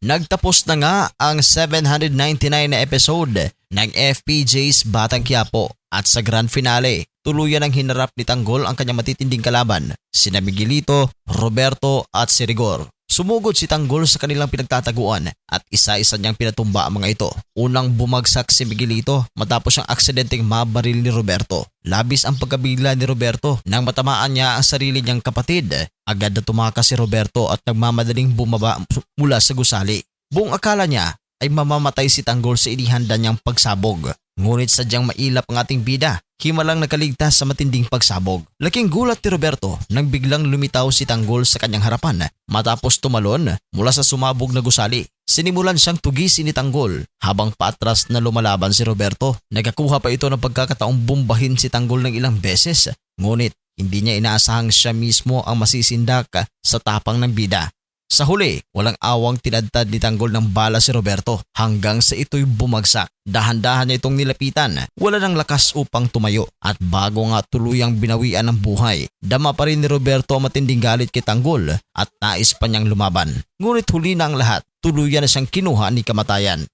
Nagtapos na nga ang 799 na episode ng FPJ's Batang Quiapo at sa grand finale, tuluyan ang hinarap ni Tanggol ang kanyang matitinding kalaban, sina Miguelito, Roberto at si Rigor. Sumugod si Tanggol sa kanilang pinagtataguan at isa-isa niyang pinatumba ang mga ito. Unang bumagsak si Miguelito matapos siyang aksidenteng mabaril ni Roberto. Labis ang pagkabigla ni Roberto nang matamaan niya ang sarili niyang kapatid. Agad na tumakas si Roberto at nagmamadaling bumaba mula sa gusali. Buong akala niya ay mamamatay si Tanggol sa inihanda niyang pagsabog. Ngunit sadyang mailap ang ating bida. Himalang nakaligtas sa matinding pagsabog. Laking gulat ni Roberto nang biglang lumitaw si Tanggol sa kanyang harapan matapos tumalon mula sa sumabog na gusali. Sinimulan siyang tugisin ni Tanggol habang paatras na lumalaban si Roberto. Nagkakuha pa ito ng pagkakataong bumbahin si Tanggol ng ilang beses. Ngunit hindi niya inaasahang siya mismo ang masisindak sa tapang ng bida. Sa huli, walang awang tinadtad ni Tanggol ng bala si Roberto hanggang sa ito'y bumagsak. Dahan-dahan niya itong nilapitan, wala ng lakas upang tumayo at bago nga tuluyang binawian ng buhay, dama pa rin ni Roberto ang matinding galit kay Tanggol at nais pa niyang lumaban. Ngunit huli na ang lahat, tuluyan na siyang kinuha ni kamatayan.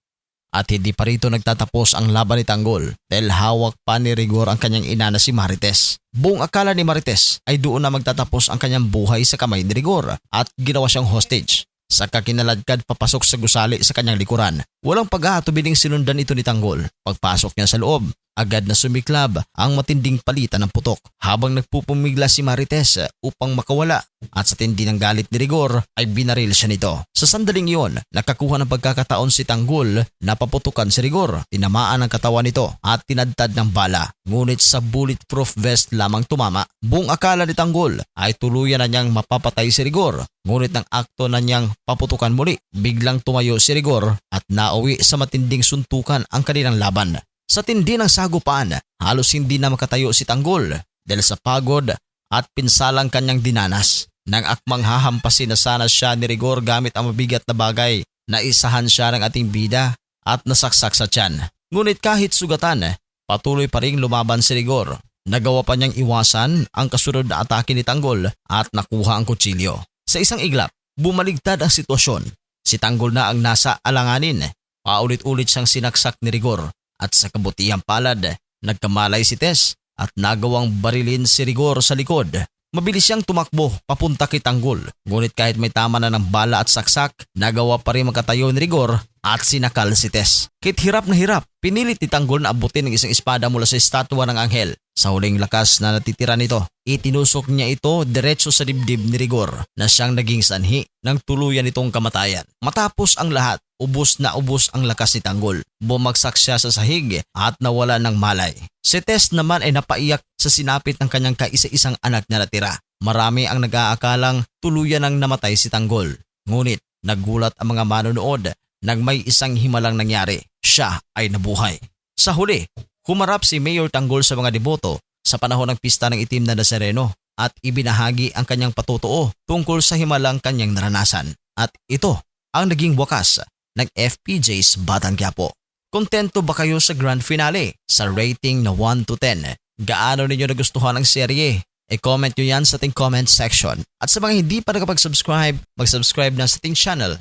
At hindi pa rito nagtatapos ang laban ni Tanggol dahil hawak pa ni Rigor ang kanyang ina na si Marites. Buong akala ni Marites ay doon na magtatapos ang kanyang buhay sa kamay ni Rigor at ginawa siyang hostage. Saka kinaladkad papasok sa gusali sa kanyang likuran. Walang pag-aatubiling sinundan ito ni Tanggol. Pagpasok niya sa loob, agad na sumiklab ang matinding palitan ng putok habang nagpupumigla si Marites upang makawala at sa tindi ng galit ni Rigor ay binaril siya nito. Sa sandaling iyon, nakakuha ng pagkakataon si Tanggol na paputukan si Rigor. Tinamaan ang katawan nito at tinadtad ng bala. Ngunit sa bulletproof vest lamang tumama. Buong akala ni Tanggol ay tuluyan na niyang mapapatay si Rigor. Ngunit ng akto na niyang paputukan muli, biglang tumayo si Rigor at nauwi sa matinding suntukan ang kanilang laban. Sa tindi ng sagupaan, halos hindi na makatayo si Tanggol dahil sa pagod at pinsalang kanyang dinanas. Nang akmang hahampasin na sana siya ni Rigor gamit ang mabigat na bagay, naisahan siya ng ating bida at nasaksak sa tiyan. Ngunit kahit sugatan, patuloy pa ring lumaban si Rigor. Nagawa pa niyang iwasan ang kasunod na atake ni Tanggol at nakuha ang kutsilyo. Sa isang iglap, bumaligtad ang sitwasyon. Si Tanggol na ang nasa alanganin. Paulit-ulit siyang sinaksak ni Rigor. At sa kabutihang palad, nagkamalay si Tess at nagawang barilin si Rigor sa likod. Mabilis siyang tumakbo papunta kay Tanggol. Ngunit kahit may tama na ng bala at saksak, nagawa pa rin makatayo ni Rigor at sinakal si Tess. Kahit hirap na hirap, pinilit ni Tanggol na abutin ng isang espada mula sa estatwa ng anghel. Sa huling lakas na natitira nito, itinusok niya ito diretso sa dibdib ni Rigor na siyang naging sanhi ng tuluyan nitong kamatayan. Matapos ang lahat, ubos na ubos ang lakas ni Tanggol. Bumagsak siya sa sahig at nawala ng malay. Si Tess naman ay napaiyak sa sinapit ng kanyang kaisa-isang anak na natira. Marami ang nag-aakalang tuluyan ng namatay si Tanggol. Ngunit nagulat ang mga manonood nang may isang himalang nangyari. Siya ay nabuhay. Sa huli, humarap si Mayor Tanggol sa mga deboto sa panahon ng pista ng itim na Nazareno at ibinahagi ang kanyang patutuo tungkol sa himalang kanyang naranasan. At ito ang naging wakas ng FPJ's Batang Quiapo. Kontento ba kayo sa grand finale? Sa rating na 1 to 10, gaano ninyo nagustuhan ang serye? I-comment nyo yan sa ating comment section. At sa mga hindi pa nakapag-subscribe, mag-subscribe na sa ating channel